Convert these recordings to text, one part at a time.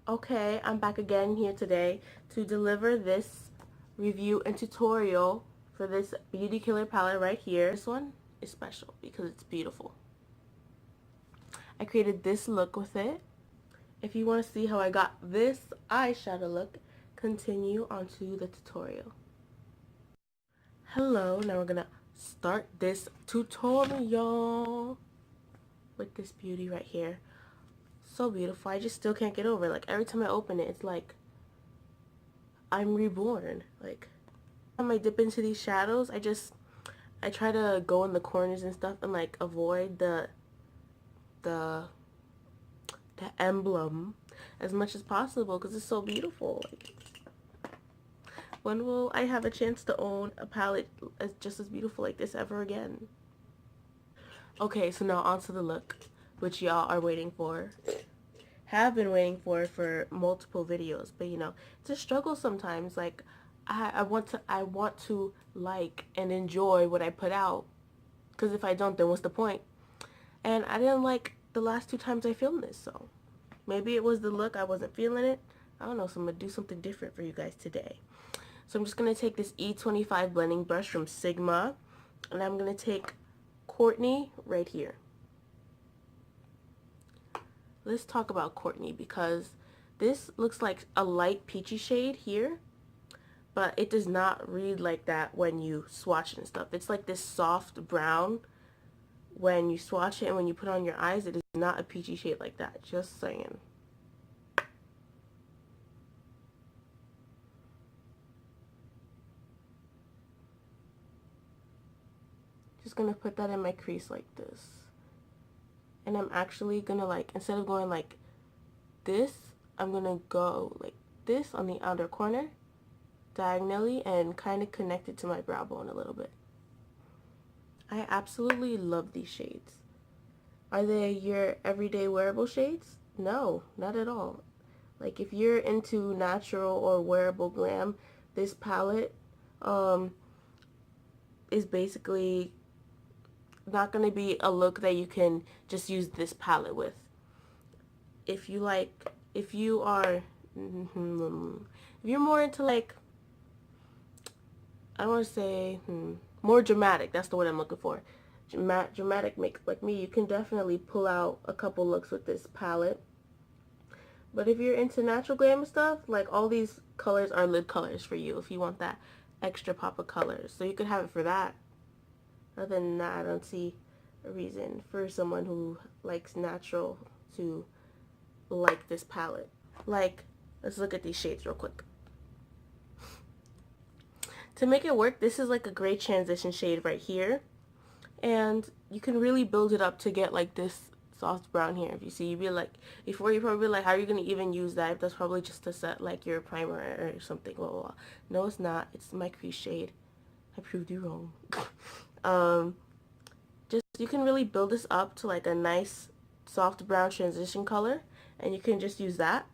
Okay, I'm back again here today to deliver this review and tutorial for this Beauty Killer palette right here. This one is special because it's beautiful. I created this look with it. If you want to see how I got this eyeshadow look, continue onto the tutorial. Hello, now we're gonna start this tutorial with this beauty right here. So beautiful. I just still can't get over it. Like every time I open it, it's like I'm reborn. Like when I dip into these shadows, I try to go in the corners and stuff and like avoid the the emblem as much as possible because it's so beautiful. Like, when will I have a chance to own a palette just as beautiful like this ever again? Okay, so now onto the look, which y'all are waiting for. Have been waiting for multiple videos, but you know, it's a struggle sometimes. Like I want to like and enjoy what I put out, because if I don't, then what's the point? And I didn't like the last two times I filmed this, so maybe it was the look, I wasn't feeling it. I don't know, so I'm gonna do something different for you guys today. So I'm just gonna take this E25 blending brush from Sigma, and I'm gonna take Courtney right here. Let's talk about Courtney because this looks like a light peachy shade here, but it does not read like that when you swatch it and stuff. It's like this soft brown when you swatch it, and when you put it on your eyes, it is not a peachy shade like that. Just saying. Just gonna put that in my crease like this. And I'm actually gonna, like, instead of going like this, I'm gonna go like this on the outer corner diagonally and kind of connect it to my brow bone a little bit. I absolutely love these shades. Are they your everyday wearable shades? No, not at all. Like if you're into natural or wearable glam, this palette is basically not going to be a look that you can just use this palette with. If you like, if you are, if you're more into like, I want to say, more dramatic, that's the word I'm looking for. Dramatic makeup like me, you can definitely pull out a couple looks with this palette. But if you're into natural glam and stuff, like all these colors are lid colors for you if you want that extra pop of colors. So you could have it for that. Other than that, I don't see a reason for someone who likes natural to like this palette. Like, let's look at these shades real quick. To make it work, this is like a gray transition shade right here. And you can really build it up to get like this soft brown here. If you see, you'd be like, before you probably like, how are you going to even use that? That's probably just to set like your primer or something, blah, blah, blah. No, it's not. It's my crease shade. I proved you wrong. Just, you can really build this up to like a nice soft brown transition color, and you can just use that.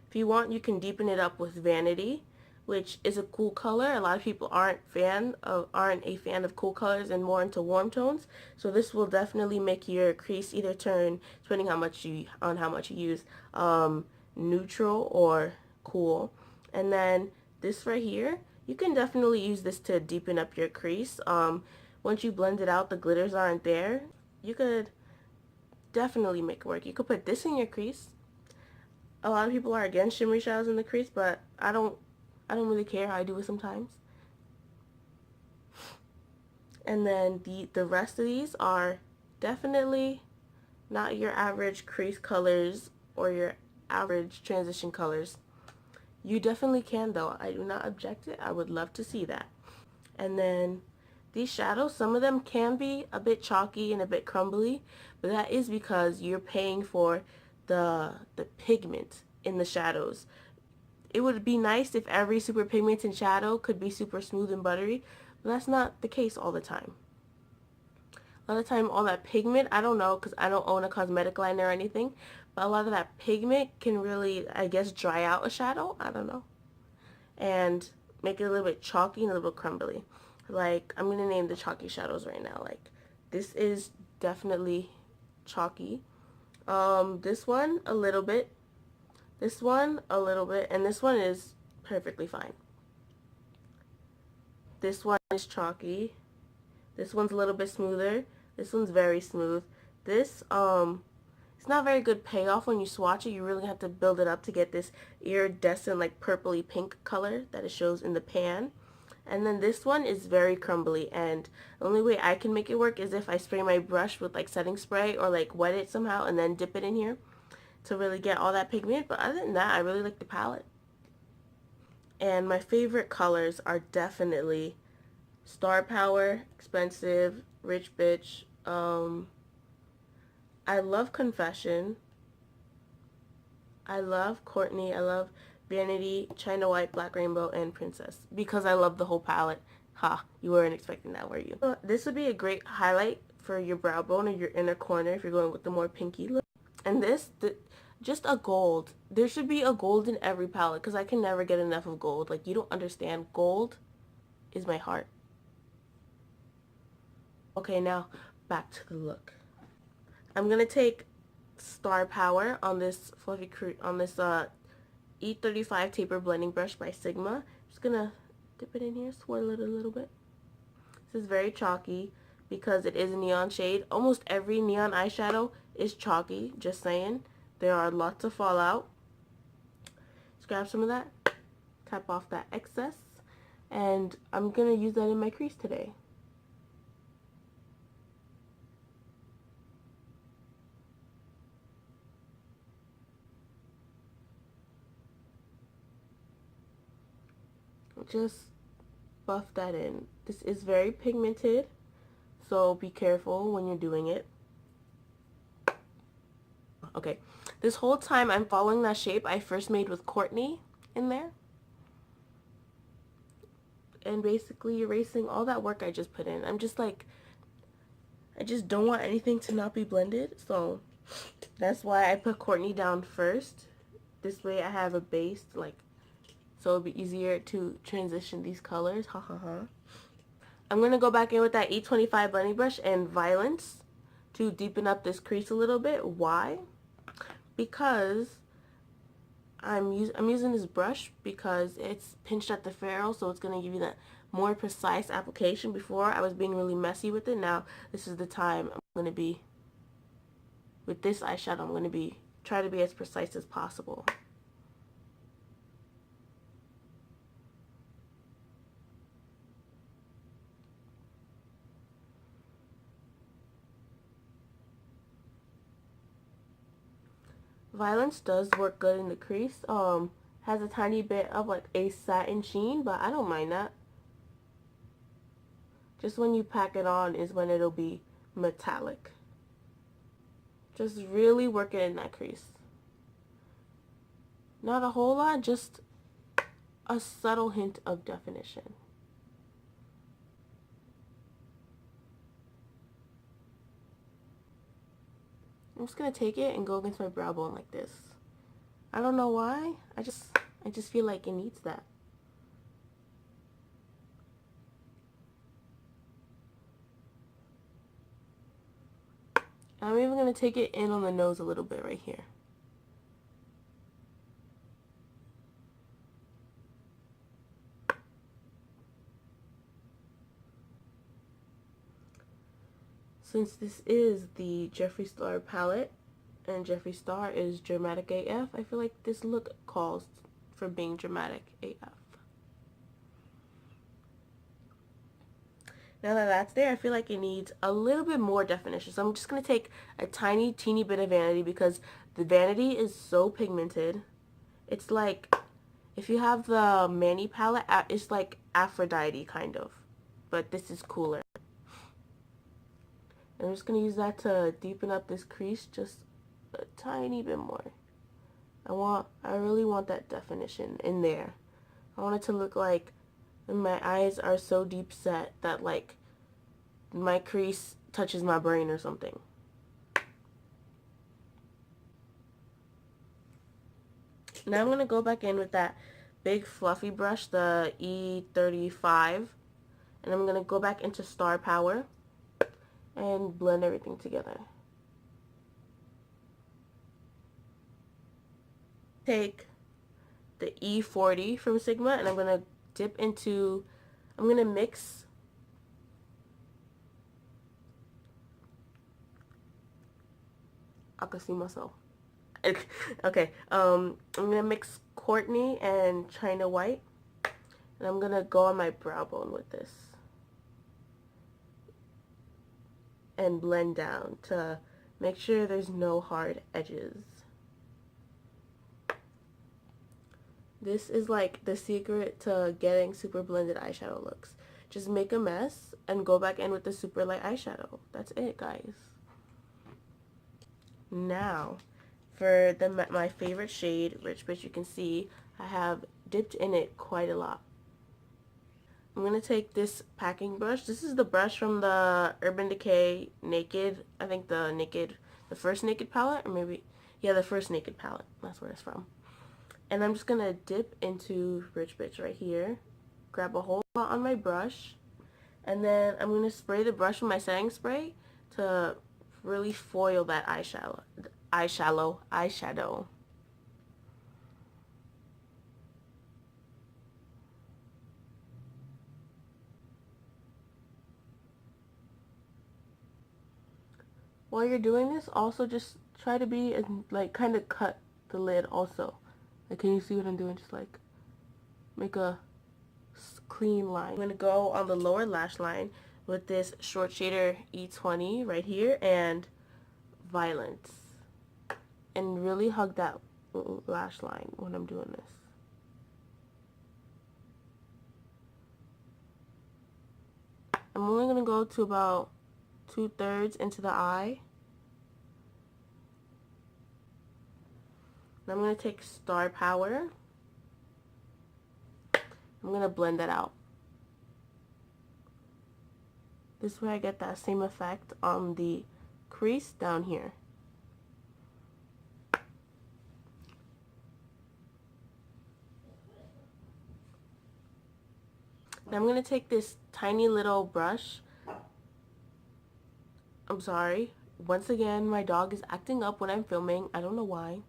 If you want, you can deepen it up with Vanity, which is a cool color. A lot of people aren't a fan of cool colors and more into warm tones. So this will definitely make your crease either turn, depending how much you use, neutral or cool. And then this right here, you can definitely use this to deepen up your crease. Once you blend it out, the glitters aren't there. You could definitely make it work. You could put this in your crease. A lot of people are against shimmery shadows in the crease, but I don't really care. I do it sometimes. And then the rest of these are definitely not your average crease colors or your average transition colors. You definitely can though. I do not object it. I would love to see that. And then these shadows, some of them can be a bit chalky and a bit crumbly, but that is because you're paying for the pigment in the shadows. It would be nice if every super pigmented shadow could be super smooth and buttery, but that's not the case all the time. A lot of the time, all that pigment, I don't know because I don't own a cosmetic line or anything, but a lot of that pigment can really, I guess, dry out a shadow. I don't know. And make it a little bit chalky and a little bit crumbly. Like, I'm going to name the chalky shadows right now. Like, this is definitely chalky. This one, a little bit. This one, a little bit, and this one is perfectly fine. This one is chalky. This one's a little bit smoother. This one's very smooth. This, it's not very good payoff when you swatch it. You really have to build it up to get this iridescent, like purpley pink color that it shows in the pan. And then this one is very crumbly, and the only way I can make it work is if I spray my brush with like setting spray or like wet it somehow and then dip it in here to really get all that pigment. But other than that, I really like the palette. And my favorite colors are definitely Star Power, Expensive, Rich Bitch. I love Confession. I love Courtney. I love Vanity, China White, Black Rainbow, and Princess because I love the whole palette. Ha, you weren't expecting that, were you? So this would be a great highlight for your brow bone or your inner corner if you're going with the more pinky look. And this, just a gold. There should be a gold in every palette because I can never get enough of gold. Like, you don't understand. Gold is my heart. Okay, now back to the look. I'm going to take Star Power on this E35 taper blending brush by Sigma. I'm just going to dip it in here, swirl it a little bit. This is very chalky because it is a neon shade. Almost every neon eyeshadow is chalky, just saying. There are lots of fallout. Just grab some of that, tap off that excess, and I'm going to use that in my crease today. Just buff that in. This is very pigmented, so be careful when you're doing it. Okay, this whole time I'm following that shape I first made with Courtney in there. And basically erasing all that work I just put in. I'm just like, I just don't want anything to not be blended, so that's why I put Courtney down first. This way I have a base, like, so it'll be easier to transition these colors. Ha ha ha. I'm going to go back in with that E25 blending brush and Violence to deepen up this crease a little bit. Why? Because I'm using this brush because it's pinched at the ferrule, so it's going to give you that more precise application. Before, I was being really messy with it. Now, this is the time I'm going to be, with this eyeshadow, I'm going to try to be as precise as possible. Violence does work good in the crease. Has a tiny bit of like a satin sheen, but I don't mind that. Just when you pack it on is when it'll be metallic. Just really work it in that crease. Not a whole lot, just a subtle hint of definition. I'm just going to take it and go against my brow bone like this. I don't know why. I just feel like it needs that. I'm even going to take it in on the nose a little bit right here. Since this is the Jeffree Star palette, and Jeffree Star is dramatic AF, I feel like this look calls for being dramatic AF. Now that that's there, I feel like it needs a little bit more definition. So I'm just going to take a teeny bit of Vanity because the Vanity is so pigmented. It's like, if you have the Mani palette, it's like Aphrodite kind of. But this is cooler. I'm just going to use that to deepen up this crease just a tiny bit more. I really want that definition in there. I want it to look like my eyes are so deep set that like my crease touches my brain or something. Now I'm going to go back in with that big fluffy brush, the E35, and I'm going to go back into Star Power and blend everything together. Take the E40 from Sigma, and I'm going to dip into, I'm going to mix, I can see myself. Okay, I'm going to mix Courtney and China White, and I'm going to go on my brow bone with this and blend down to make sure there's no hard edges. This is like the secret to getting super blended eyeshadow looks. Just make a mess and go back in with the super light eyeshadow. That's it, guys. Now, for my favorite shade, Rich Bitch, you can see I have dipped in it quite a lot. I'm going to take this packing brush. This is the brush from the Urban Decay Naked, I think the first Naked palette, or maybe, yeah, the first Naked palette. That's where it's from. And I'm just going to dip into Rich Bitch right here, grab a whole lot on my brush, and then I'm going to spray the brush with my setting spray to really foil that eyeshadow. While you're doing this, also just try to be, like, kind of cut the lid also. Like, can you see what I'm doing? Just, like, make a clean line. I'm going to go on the lower lash line with this short shader E20 right here and Violence. And really hug that lash line when I'm doing this. I'm only going to go to about 2/3 into the eye. And I'm going to take Star Power. I'm going to blend that out. This way I get that same effect on the crease down here. Now I'm going to take this tiny little brush. I'm sorry. Once again, my dog is acting up when I'm filming. I don't know why.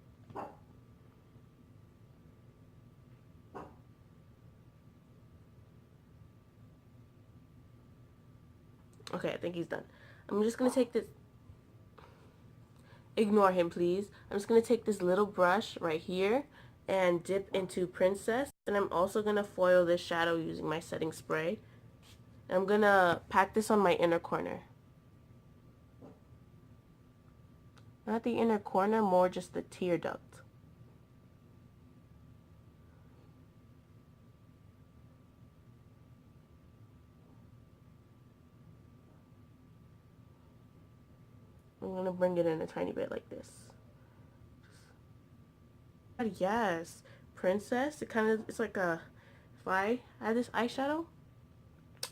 Okay, I think he's done. I'm just going to take this. Ignore him, please. I'm just going to take this little brush right here and dip into Princess. And I'm also going to foil this shadow using my setting spray. And I'm going to pack this on my inner corner. Not the inner corner, more just the tear duct. I'm going to bring it in a tiny bit like this. Yes, Princess. It's like a, if I had this eyeshadow,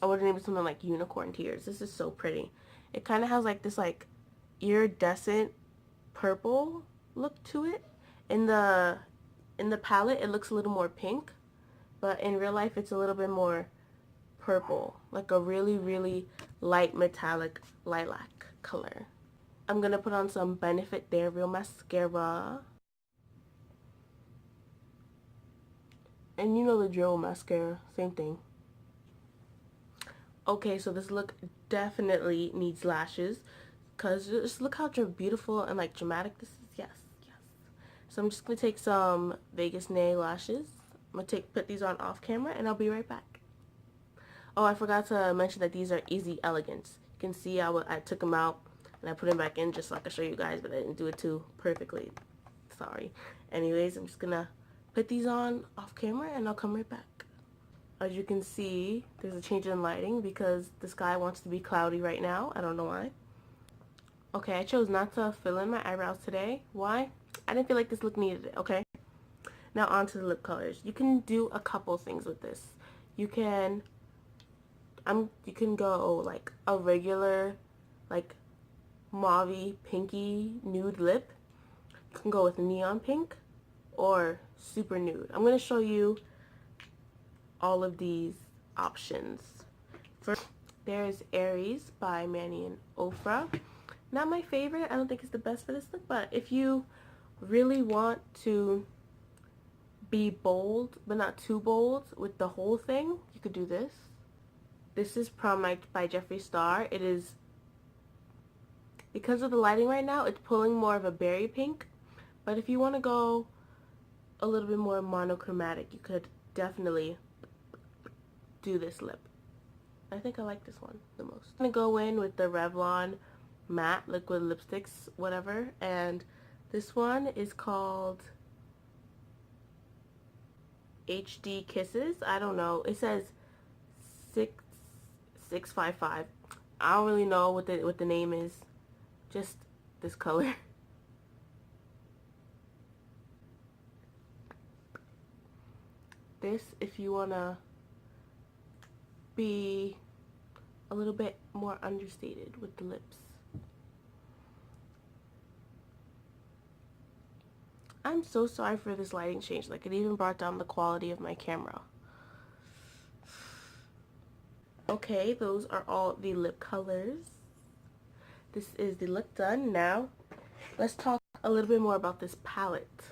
I would name it something like Unicorn Tears. This is so pretty. It kind of has like this like iridescent purple look to it. In the palette, it looks a little more pink, but in real life, it's a little bit more purple, like a really, really light metallic lilac color. I'm going to put on some Benefit They're Real mascara. And you know the drill, mascara, same thing. Okay, so this look definitely needs lashes, because just look how beautiful and like dramatic this is. Yes, yes. So I'm just going to take some Vegas Nail lashes. I'm going to put these on off camera, and I'll be right back. Oh, I forgot to mention that these are Easy Elegance. You can see I took them out and I put them back in just so I could show you guys, but I didn't do it too perfectly. Sorry. Anyways, I'm just going to put these on off camera and I'll come right back. As you can see, there's a change in lighting because the sky wants to be cloudy right now. I don't know why. Okay, I chose not to fill in my eyebrows today. Why? I didn't feel like this look needed it, okay? Now on to the lip colors. You can do a couple things with this. You can go like a regular, like mauve pinky nude lip. You can go with neon pink or super nude. I'm going to show you all of these options. First, there's Aries by Manny and Ofra. Not my favorite. I don't think it's the best for this look, but if you really want to be bold, but not too bold with the whole thing, you could do this. This is Prom by Jeffree Star. It is, because of the lighting right now, it's pulling more of a berry pink. But if you want to go a little bit more monochromatic, you could definitely do this lip. I think I like this one the most. I'm going to go in with the Revlon matte liquid lipsticks, whatever. And this one is called HD Kisses. I don't know. It says 655. I don't really know what the name is. Just this color. This, if you wanna be a little bit more understated with the lips. I'm so sorry for this lighting change. Like, it even brought down the quality of my camera. Okay, those are all the lip colors. This is the look done. Now, let's talk a little bit more about this palette.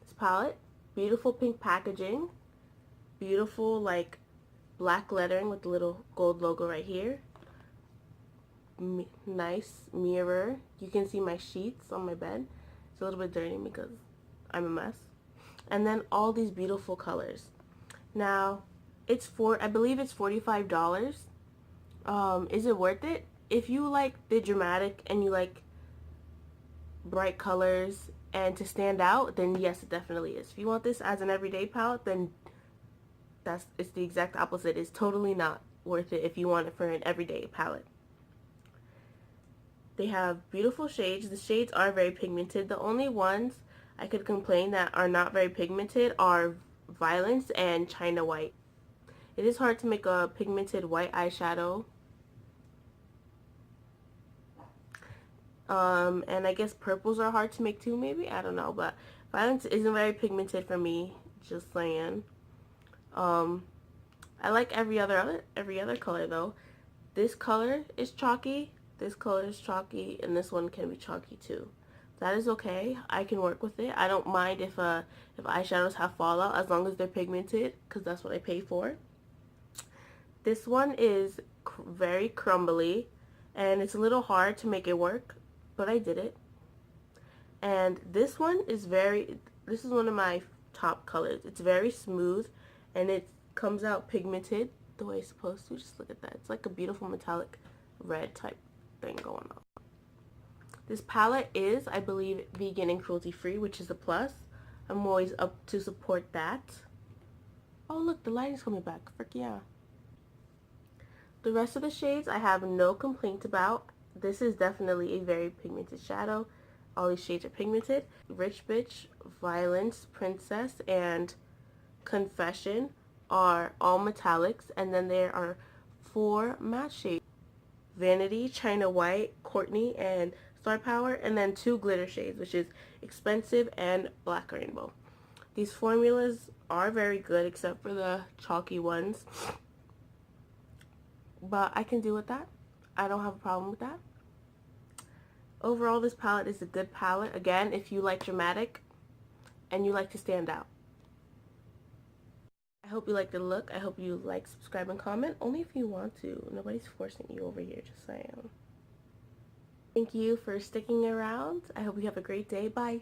This palette, beautiful pink packaging, beautiful like black lettering with the little gold logo right here. Nice mirror. You can see my sheets on my bed. It's a little bit dirty because I'm a mess. And then all these beautiful colors. Now, I believe it's $45. Is it worth it? If you like the dramatic and you like bright colors and to stand out, then yes, it definitely is. If you want this as an everyday palette, then it's the exact opposite. It's totally not worth it if you want it for an everyday palette. They have beautiful shades. The shades are very pigmented. The only ones I could complain that are not very pigmented are Violence and China White. It is hard to make a pigmented white eyeshadow. And I guess purples are hard to make too, maybe? I don't know, but Violence isn't very pigmented for me, just saying. I like every other color though. This color is chalky, this color is chalky, and this one can be chalky too. That is okay. I can work with it. I don't mind if eyeshadows have fallout as long as they're pigmented, because that's what I pay for. This one is very crumbly, and it's a little hard to make it work, but I did it. And this one is this is one of my top colors. It's very smooth, and it comes out pigmented the way it's supposed to. Just look at that. It's like a beautiful metallic red type thing going on. This palette is, I believe, vegan and cruelty free, which is a plus. I'm always up to support that. Oh look, the lighting's coming back. Frick yeah. The rest of the shades I have no complaint about. This is definitely a very pigmented shadow. All these shades are pigmented. Rich Bitch, Violence, Princess, and Confession are all metallics, and then there are 4 matte shades. Vanity, China White, Courtney, and Star Power, and then 2 glitter shades, which is Expensive and Black Rainbow. These formulas are very good except for the chalky ones, but I can deal with that. I don't have a problem with that. Overall, this palette is a good palette. Again, if you like dramatic and you like to stand out. I hope you like the look. I hope you like, subscribe, and comment. Only if you want to. Nobody's forcing you over here, just saying. Thank you for sticking around. I hope you have a great day. Bye.